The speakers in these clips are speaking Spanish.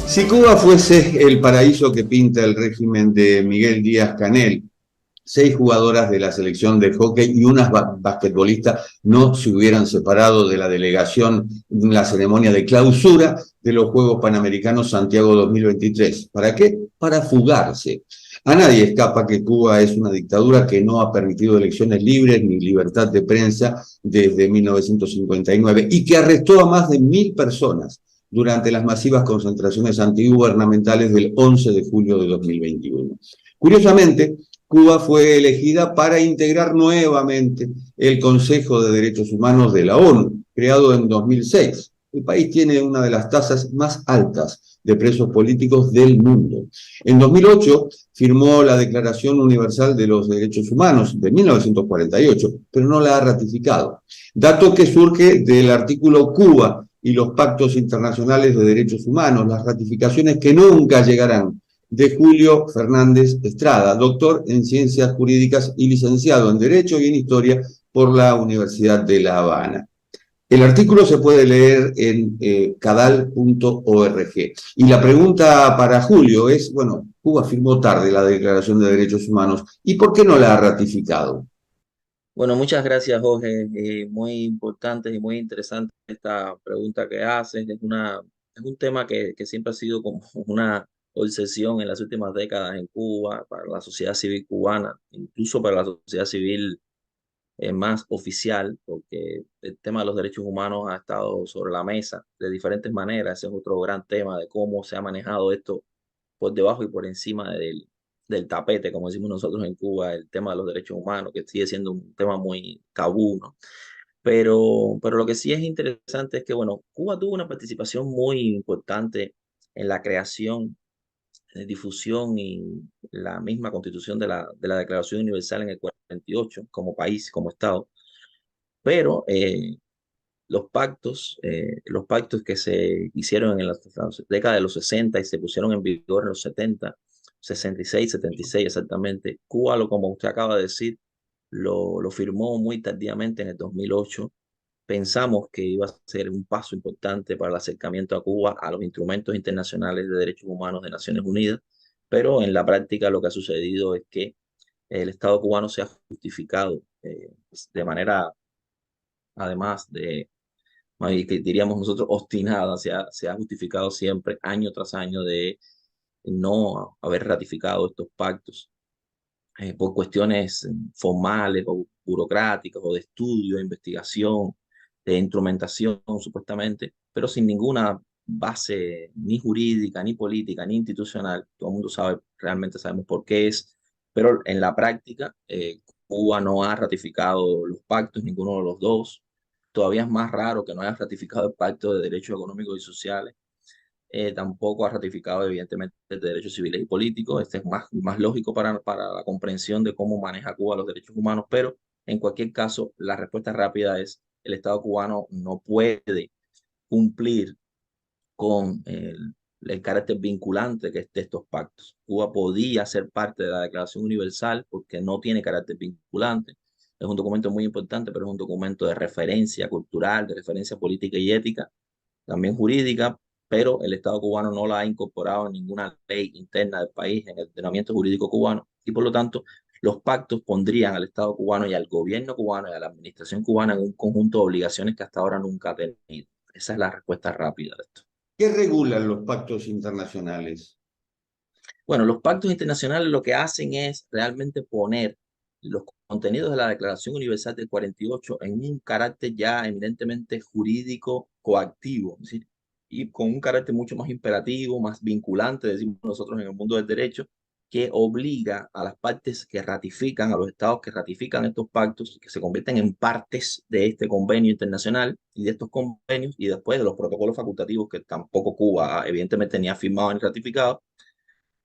Si Cuba fuese el paraíso que pinta el régimen de Miguel Díaz-Canel, 6 jugadoras de la selección de hockey y unas basquetbolistas no se hubieran separado de la delegación en la ceremonia de clausura de los Juegos Panamericanos Santiago 2023. ¿Para qué? Para fugarse. A nadie escapa que Cuba es una dictadura que no ha permitido elecciones libres ni libertad de prensa desde 1959 y que arrestó a más de 1.000 personas durante las masivas concentraciones antigubernamentales del 11 de julio de 2021. Curiosamente, Cuba fue elegida para integrar nuevamente el Consejo de Derechos Humanos de la ONU, creado en 2006. El país tiene una de las tasas más altas de presos políticos del mundo. En 2008 firmó la Declaración Universal de los Derechos Humanos de 1948, pero no la ha ratificado. Dato que surge del artículo Cuba y los pactos internacionales de derechos humanos, las ratificaciones que nunca llegarán, de Julio Fernández Estrada, doctor en Ciencias Jurídicas y licenciado en Derecho y en Historia por la Universidad de La Habana. El artículo se puede leer en cadal.org. Y la pregunta para Julio es, bueno, Cuba firmó tarde la Declaración de Derechos Humanos, ¿y por qué no la ha ratificado? Bueno, muchas gracias, Jorge. Muy importante y muy interesante esta pregunta que haces. Es un tema que siempre ha sido como una obsesión en las últimas décadas en Cuba, para la sociedad civil cubana, incluso para la sociedad civil más oficial, porque el tema de los derechos humanos ha estado sobre la mesa de diferentes maneras. Ese es otro gran tema de cómo se ha manejado esto por debajo y por encima del tapete, como decimos nosotros en Cuba, el tema de los derechos humanos, que sigue siendo un tema muy tabú, ¿no? Pero lo que sí es interesante es que, bueno, Cuba tuvo una participación muy importante en la creación, difusión y la misma constitución de la Declaración Universal en el 48 como país, como Estado, pero los pactos que se hicieron en la década de los 60 y se pusieron en vigor en los 70, 66, 76 exactamente. Cuba, como usted acaba de decir, lo firmó muy tardíamente en el 2008. Pensamos que iba a ser un paso importante para el acercamiento a Cuba a los instrumentos internacionales de derechos humanos de Naciones Unidas, pero en la práctica lo que ha sucedido es que el Estado cubano se ha justificado de manera, además de que diríamos nosotros, obstinada, se ha justificado siempre, año tras año, de no haber ratificado estos pactos por cuestiones formales o burocráticas o de estudio, de investigación, de instrumentación, supuestamente, pero sin ninguna base ni jurídica, ni política, ni institucional. Todo el mundo sabe, realmente sabemos por qué es, pero en la práctica, Cuba no ha ratificado los pactos, ninguno de los dos. Todavía es más raro que no haya ratificado el Pacto de Derechos Económicos y Sociales. Tampoco ha ratificado, evidentemente, el de derechos civiles y políticos. Este es más lógico para la comprensión de cómo maneja Cuba los derechos humanos, pero en cualquier caso, la respuesta rápida es el Estado cubano no puede cumplir con el carácter vinculante que es de estos pactos. Cuba podía ser parte de la Declaración Universal porque no tiene carácter vinculante. Es un documento muy importante, pero es un documento de referencia cultural, de referencia política y ética, también jurídica, pero el Estado cubano no la ha incorporado en ninguna ley interna del país, en el ordenamiento jurídico cubano, y por lo tanto los pactos pondrían al Estado cubano y al gobierno cubano y a la administración cubana en un conjunto de obligaciones que hasta ahora nunca ha tenido. Esa es la respuesta rápida de esto. ¿Qué regulan los pactos internacionales? Bueno, los pactos internacionales lo que hacen es realmente poner los contenidos de la Declaración Universal del 48 en un carácter ya eminentemente jurídico coactivo, es decir, y con un carácter mucho más imperativo, más vinculante, decimos nosotros en el mundo del derecho, que obliga a las partes que ratifican, a los estados que ratifican estos pactos, que se convierten en partes de este convenio internacional y de estos convenios, y después de los protocolos facultativos que tampoco Cuba evidentemente ni ha firmado ni ratificado,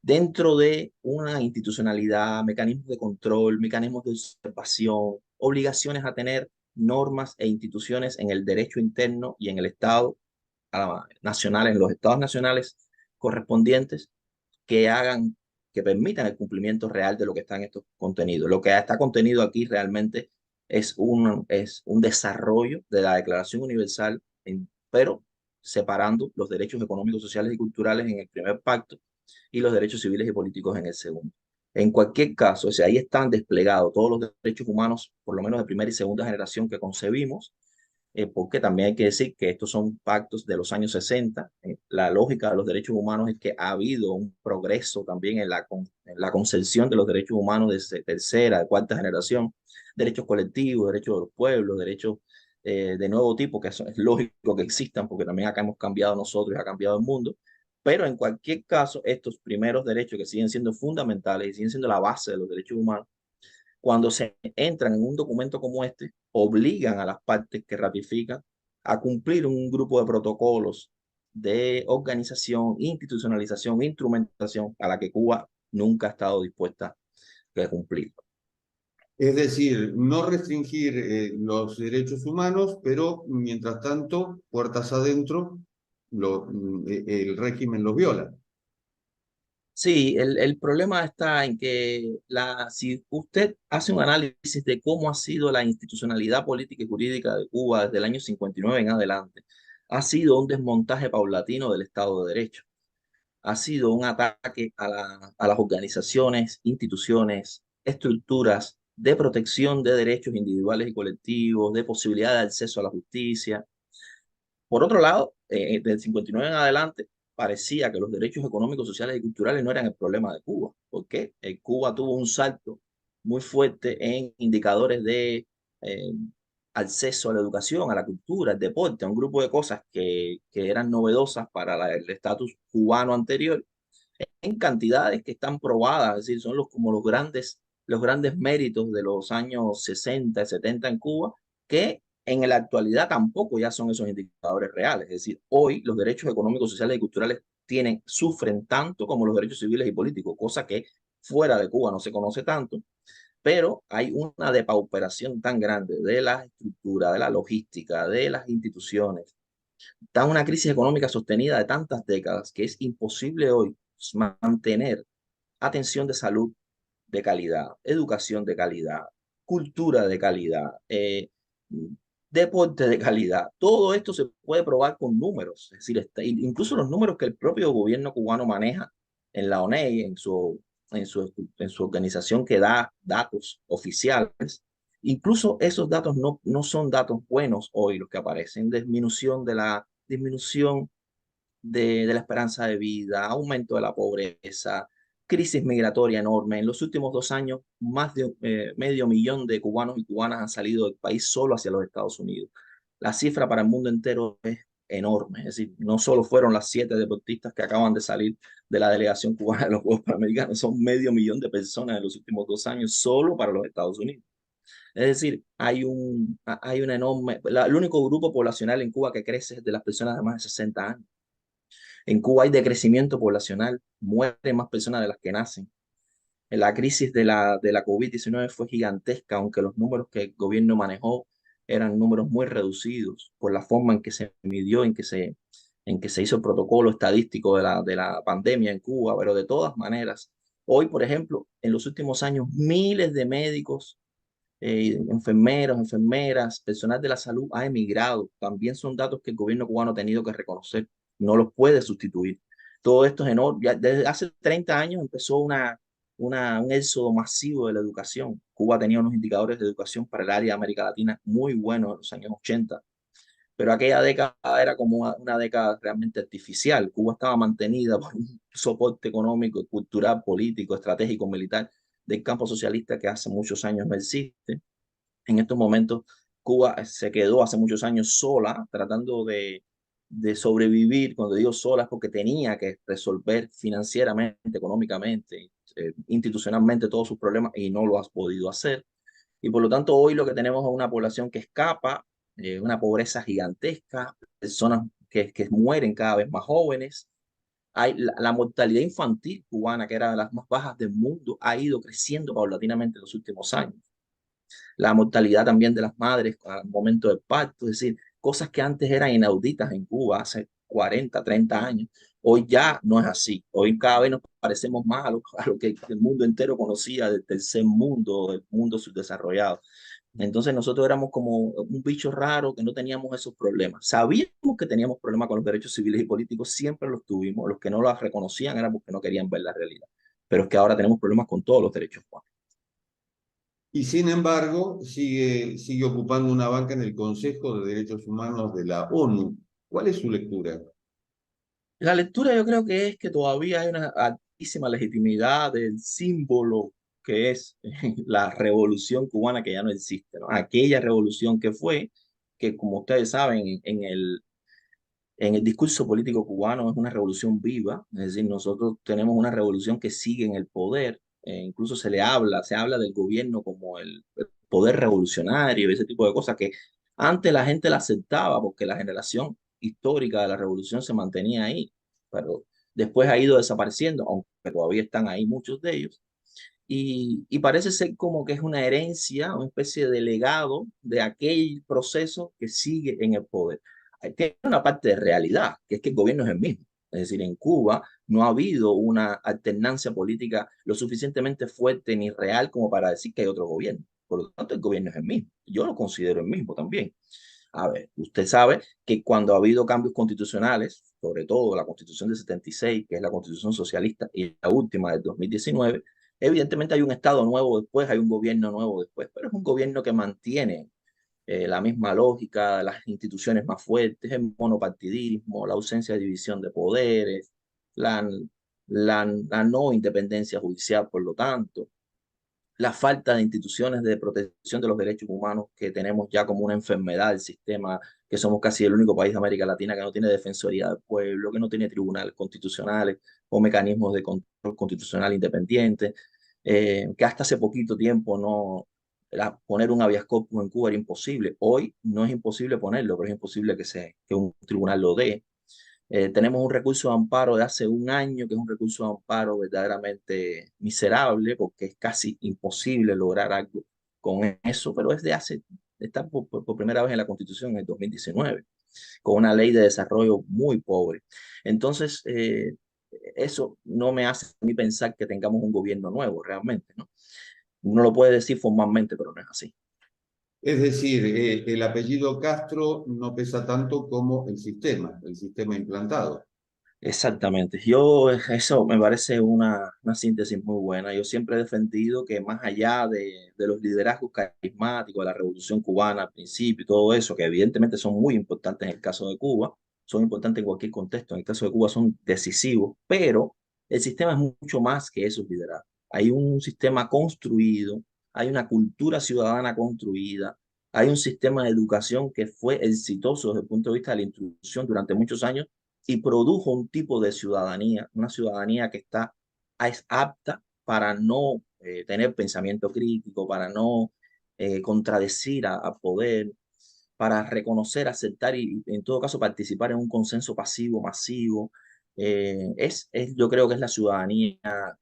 dentro de una institucionalidad, mecanismos de control, mecanismos de observación, obligaciones a tener normas e instituciones en el derecho interno y en el Estado nacional, en los estados nacionales correspondientes que hagan, que permitan el cumplimiento real de lo que está en estos contenidos. Lo que está contenido aquí realmente es un desarrollo de la Declaración Universal, pero separando los derechos económicos, sociales y culturales en el primer pacto y los derechos civiles y políticos en el segundo. En cualquier caso, o sea, ahí están desplegados todos los derechos humanos, por lo menos de primera y segunda generación que concebimos, porque también hay que decir que estos son pactos de los años 60. La lógica de los derechos humanos es que ha habido un progreso también en la concepción de los derechos humanos de tercera, de cuarta generación, derechos colectivos, derechos de los pueblos, derechos de nuevo tipo, que eso es lógico que existan, porque también acá hemos cambiado nosotros y ha cambiado el mundo. Pero en cualquier caso, estos primeros derechos que siguen siendo fundamentales y siguen siendo la base de los derechos humanos, cuando se entran en un documento como este, obligan a las partes que ratifican a cumplir un grupo de protocolos de organización, institucionalización, instrumentación a la que Cuba nunca ha estado dispuesta a cumplir. Es decir, no restringir los derechos humanos, pero mientras tanto, puertas adentro, el régimen los viola. Sí, el problema está en que si usted hace un análisis de cómo ha sido la institucionalidad política y jurídica de Cuba desde el año 59 en adelante, ha sido un desmontaje paulatino del Estado de Derecho. Ha sido un ataque a las organizaciones, instituciones, estructuras de protección de derechos individuales y colectivos, de posibilidad de acceso a la justicia. Por otro lado, del 59 en adelante, parecía que los derechos económicos, sociales y culturales no eran el problema de Cuba, porque Cuba tuvo un salto muy fuerte en indicadores de eh, acceso a la educación, a la cultura, al deporte, a un grupo de cosas que eran novedosas para el estatus cubano anterior, en cantidades que están probadas, es decir, son como los grandes méritos de los años 60 y 70 en Cuba, que en la actualidad tampoco ya son esos indicadores reales. Es decir, hoy los derechos económicos, sociales y culturales sufren tanto como los derechos civiles y políticos, cosa que fuera de Cuba no se conoce tanto, pero hay una depauperación tan grande de la estructura, de la logística, de las instituciones. Está una crisis económica sostenida de tantas décadas que es imposible hoy mantener atención de salud de calidad, educación de calidad, cultura de calidad, deporte de calidad. Todo esto se puede probar con números, es decir, incluso los números que el propio gobierno cubano maneja en la ONEI, en su organización que da datos oficiales. Incluso esos datos no son datos buenos hoy los que aparecen, disminución de la esperanza de vida, aumento de la pobreza, crisis migratoria enorme. En los últimos 2 años, más de medio millón de cubanos y cubanas han salido del país solo hacia los Estados Unidos. La cifra para el mundo entero es enorme. Es decir, no solo fueron las 7 deportistas que acaban de salir de la delegación cubana de los Juegos Panamericanos, son medio millón de personas en los últimos 2 años solo para los Estados Unidos. Es decir, hay una enorme, el único grupo poblacional en Cuba que crece es de las personas de más de 60 años. En Cuba hay decrecimiento poblacional, mueren más personas de las que nacen. La crisis de la COVID-19 fue gigantesca, aunque los números que el gobierno manejó eran números muy reducidos por la forma en que se midió, en que se hizo el protocolo estadístico de la pandemia en Cuba, pero de todas maneras, hoy, por ejemplo, en los últimos años, miles de médicos, enfermeros, enfermeras, personal de la salud ha emigrado. También son datos que el gobierno cubano ha tenido que reconocer, no los puede sustituir. Todo esto es enorme. Ya desde hace 30 años empezó un éxodo masivo de la educación. Cuba tenía unos indicadores de educación para el área de América Latina muy buenos en los años 80, pero aquella década era como una década realmente artificial. Cuba estaba mantenida por un soporte económico, cultural, político, estratégico, militar del campo socialista que hace muchos años no existe. En estos momentos, Cuba se quedó hace muchos años sola, tratando de sobrevivir. Cuando digo sola es porque tenía que resolver financieramente, económicamente, institucionalmente todos sus problemas y no lo has podido hacer. Y por lo tanto, hoy lo que tenemos es una población que escapa, una pobreza gigantesca, personas que mueren cada vez más jóvenes. La mortalidad infantil cubana, que era de las más bajas del mundo, ha ido creciendo paulatinamente en los últimos años. La mortalidad también de las madres al momento del parto, es decir, cosas que antes eran inauditas en Cuba hace 40, 30 años. Hoy ya no es así. Hoy cada vez nos parecemos más a lo que el mundo entero conocía del tercer mundo, del mundo subdesarrollado. Entonces nosotros éramos como un bicho raro que no teníamos esos problemas. Sabíamos que teníamos problemas con los derechos civiles y políticos, siempre los tuvimos. Los que no los reconocían eran porque no querían ver la realidad. Pero es que ahora tenemos problemas con todos los derechos humanos. Y sin embargo, sigue ocupando una banca en el Consejo de Derechos Humanos de la ONU. ¿Cuál es su lectura? La lectura yo creo que es que todavía hay una altísima legitimidad del símbolo que es la revolución cubana que ya no existe, ¿no? Aquella revolución que fue, que como ustedes saben, en el discurso político cubano es una revolución viva, es decir, nosotros tenemos una revolución que sigue en el poder, incluso se habla del gobierno como el poder revolucionario y ese tipo de cosas que antes la gente la aceptaba porque la generación histórica de la revolución se mantenía ahí, pero después ha ido desapareciendo, aunque todavía están ahí muchos de ellos. Y parece ser como que es una herencia, una especie de legado de aquel proceso que sigue en el poder. Tiene una parte de realidad, que es que el gobierno es el mismo. Es decir, en Cuba no ha habido una alternancia política lo suficientemente fuerte ni real como para decir que hay otro gobierno. Por lo tanto, el gobierno es el mismo. Yo lo considero el mismo también. A ver, usted sabe que cuando ha habido cambios constitucionales, sobre todo la Constitución de 76, que es la Constitución socialista, y la última del 2019, evidentemente hay un Estado nuevo después, hay un gobierno nuevo después, pero es un gobierno que mantiene la misma lógica, las instituciones más fuertes, el monopartidismo, la ausencia de división de poderes, la, la no independencia judicial, por lo tanto la falta de instituciones de protección de los derechos humanos que tenemos ya como una enfermedad del sistema, que somos casi el único país de América Latina que no tiene defensoría del pueblo, que no tiene tribunales constitucionales o mecanismos de control constitucional independientes, que hasta hace poquito tiempo no poner un habeas corpus en Cuba era imposible. Hoy no es imposible ponerlo, pero es imposible que un tribunal lo dé. Tenemos un recurso de amparo de hace un año, que es un recurso de amparo verdaderamente miserable, porque es casi imposible lograr algo con eso, pero es de hace, está por primera vez en la Constitución en el 2019, con una ley de desarrollo muy pobre. Entonces, eso no me hace a mí pensar que tengamos un gobierno nuevo realmente, ¿no? Uno lo puede decir formalmente, pero no es así. Es decir, el apellido Castro no pesa tanto como el sistema implantado. Exactamente. Eso me parece una síntesis muy buena. Yo siempre he defendido que más allá de los liderazgos carismáticos de la Revolución Cubana al principio y todo eso, que evidentemente son muy importantes en el caso de Cuba, son importantes en cualquier contexto, en el caso de Cuba son decisivos, pero el sistema es mucho más que esos liderazgos. Hay un sistema construido, hay una cultura ciudadana construida, hay un sistema de educación que fue exitoso desde el punto de vista de la instrucción durante muchos años y produjo un tipo de ciudadanía, una ciudadanía que es apta para no tener pensamiento crítico, para no contradecir a poder, para reconocer, aceptar y en todo caso participar en un consenso pasivo, masivo. Yo creo que es la ciudadanía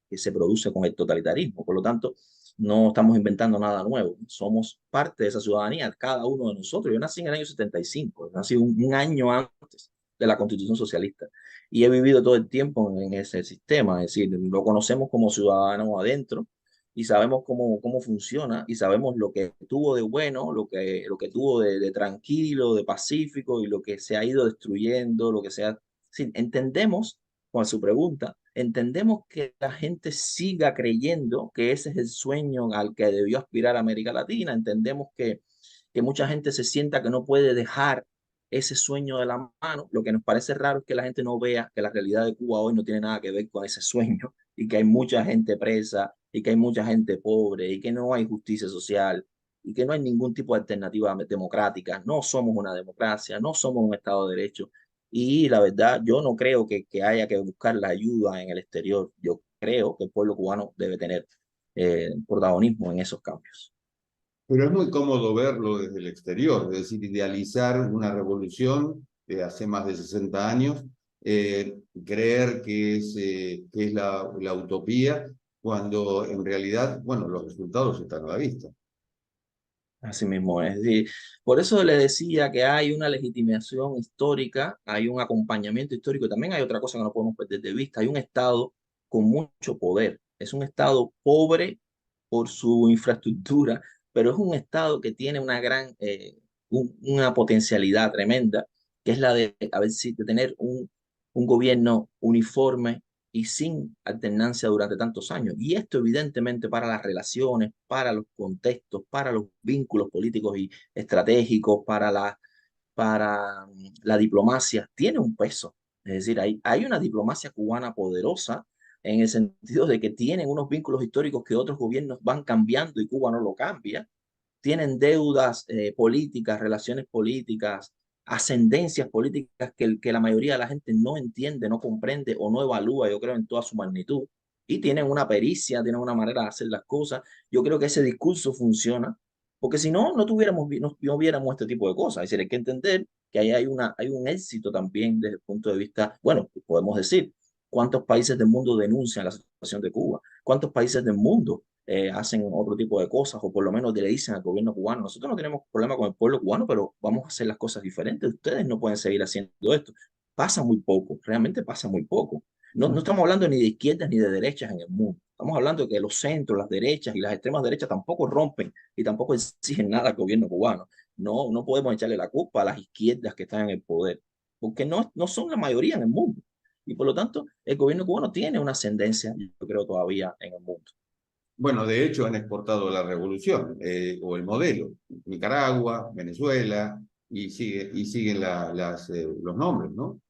que se produce con el totalitarismo. Por lo tanto, no estamos inventando nada nuevo. Somos parte de esa ciudadanía, cada uno de nosotros. Yo nací en el año 75, nací un año antes de la Constitución socialista y he vivido todo el tiempo en ese sistema. Es decir, lo conocemos como ciudadanos adentro y sabemos cómo funciona y sabemos lo que tuvo de bueno, lo que tuvo de tranquilo, de pacífico y lo que se ha ido destruyendo, lo que se ha... Sí, entendemos, con su pregunta, entendemos que la gente siga creyendo que ese es el sueño al que debió aspirar América Latina, entendemos que mucha gente se sienta que no puede dejar ese sueño de la mano. Lo que nos parece raro es que la gente no vea que la realidad de Cuba hoy no tiene nada que ver con ese sueño y que hay mucha gente presa y que hay mucha gente pobre y que no hay justicia social y que no hay ningún tipo de alternativa democrática. No somos una democracia, no somos un Estado de Derecho. Y la verdad, yo no creo que haya que buscar la ayuda en el exterior. Yo creo que el pueblo cubano debe tener protagonismo en esos cambios. Pero es muy cómodo verlo desde el exterior, es decir, idealizar una revolución de hace más de 60 años, creer que es la utopía, cuando en realidad, bueno, los resultados están a la vista. Así mismo es. Sí, por eso le decía que hay una legitimación histórica, hay un acompañamiento histórico. También hay otra cosa que no podemos perder de vista. Hay un Estado con mucho poder. Es un Estado pobre por su infraestructura, pero es un Estado que tiene una gran, una potencialidad tremenda, que es la de, a ver si, de tener un gobierno uniforme y sin alternancia durante tantos años. Y esto evidentemente para las relaciones, para los contextos, para los vínculos políticos y estratégicos, para la diplomacia, tiene un peso. Es decir, hay una diplomacia cubana poderosa en el sentido de que tienen unos vínculos históricos que otros gobiernos van cambiando y Cuba no lo cambia. Tienen deudas políticas, relaciones políticas, ascendencias políticas que la mayoría de la gente no entiende, no comprende o no evalúa, yo creo, en toda su magnitud. Y tienen una pericia, tienen una manera de hacer las cosas. Yo creo que ese discurso funciona, porque si no, no viéramos este tipo de cosas. Es decir, hay que entender que ahí hay un éxito también desde el punto de vista, bueno, podemos decir, ¿cuántos países del mundo denuncian la situación de Cuba? ¿Cuántos países del mundo hacen otro tipo de cosas o por lo menos le dicen al gobierno cubano, nosotros no tenemos problema con el pueblo cubano, pero vamos a hacer las cosas diferentes, ustedes no pueden seguir haciendo esto? Pasa muy poco, realmente pasa muy poco. No estamos hablando ni de izquierdas ni de derechas en el mundo, estamos hablando de que los centros, las derechas y las extremas derechas tampoco rompen y tampoco exigen nada al gobierno cubano. No podemos echarle la culpa a las izquierdas que están en el poder, porque no son la mayoría en el mundo. Y por lo tanto, el gobierno cubano tiene una ascendencia, yo creo, todavía en el mundo. Bueno, de hecho han exportado la revolución o el modelo. Nicaragua, Venezuela, y siguen los nombres, ¿no?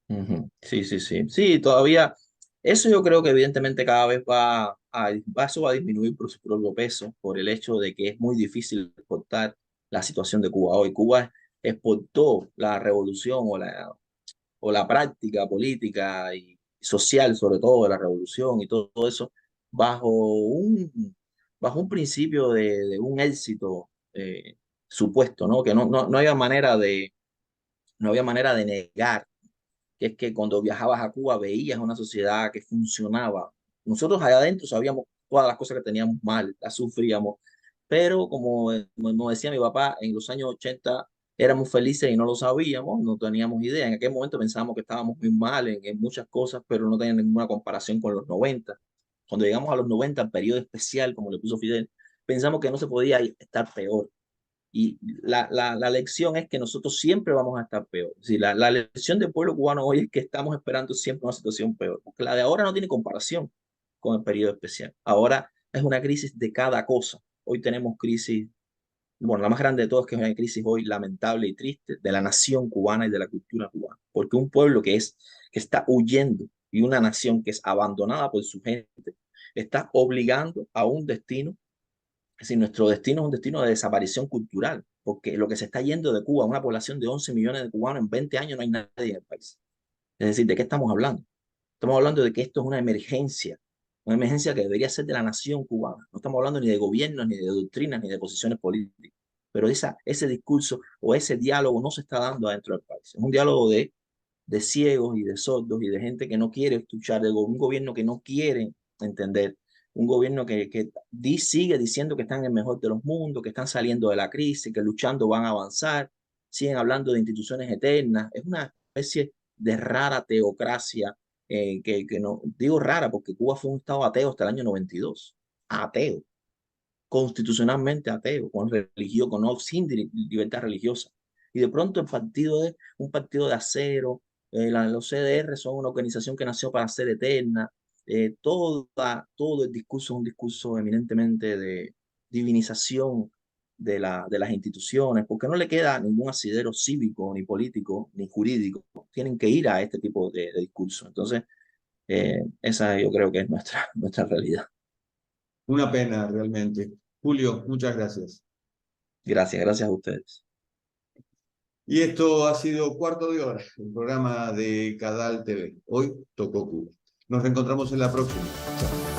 Ujú. Sí, sí, sí. Sí, todavía, eso yo creo que evidentemente cada vez eso va a disminuir por su propio peso, por el hecho de que es muy difícil exportar la situación de Cuba hoy. Cuba exportó la revolución o la práctica política y social, sobre todo de la revolución y todo eso, bajo bajo un principio de un éxito supuesto, ¿no? Que no había manera no había manera de negar que es que cuando viajabas a Cuba veías una sociedad que funcionaba. Nosotros allá adentro sabíamos todas las cosas que teníamos mal, las sufríamos, pero como decía mi papá, en los años 80 éramos felices y no lo sabíamos, no teníamos idea. En aquel momento pensábamos que estábamos muy mal en muchas cosas, pero no tenía ninguna comparación con los 90. Cuando llegamos a los 90, el periodo especial, como le puso Fidel, pensamos que no se podía estar peor. Y la lección es que nosotros siempre vamos a estar peor. Si la lección del pueblo cubano hoy es que estamos esperando siempre una situación peor, porque la de ahora no tiene comparación con el periodo especial. Ahora es una crisis de cada cosa. Hoy tenemos crisis, bueno, la más grande de todas es que es una crisis hoy lamentable y triste de la nación cubana y de la cultura cubana, porque un pueblo que está huyendo y una nación que es abandonada por su gente está obligando a un destino. Es decir, nuestro destino es un destino de desaparición cultural, porque lo que se está yendo de Cuba, una población de 11 millones de cubanos, en 20 años no hay nadie en el país. Es decir, ¿de qué estamos hablando? Estamos hablando de que esto es una emergencia que debería ser de la nación cubana. No estamos hablando ni de gobiernos, ni de doctrinas, ni de posiciones políticas. Pero ese discurso o ese diálogo no se está dando adentro del país. Es un diálogo de ciegos y de sordos y de gente que no quiere escuchar, de un gobierno que no quiere entender, un gobierno que sigue diciendo que están en el mejor de los mundos, que están saliendo de la crisis, que luchando van a avanzar, siguen hablando de instituciones eternas. Es una especie de rara teocracia, que no digo rara porque Cuba fue un estado ateo hasta el año 92, ateo, constitucionalmente ateo, con religión, sin libertad religiosa. Y de pronto el partido es un partido de acero, los CDR son una organización que nació para ser eterna, todo el discurso es un discurso eminentemente de divinización de las instituciones, porque no le queda ningún asidero cívico, ni político, ni jurídico. Tienen que ir a este tipo de discurso. Entonces, esa yo creo que es nuestra realidad. Una pena realmente. Julio, muchas gracias. Gracias, gracias a ustedes. Y esto ha sido Cuarto de Hora, el programa de Cadal TV. Hoy tocó Cuba. Nos reencontramos en la próxima. Chao.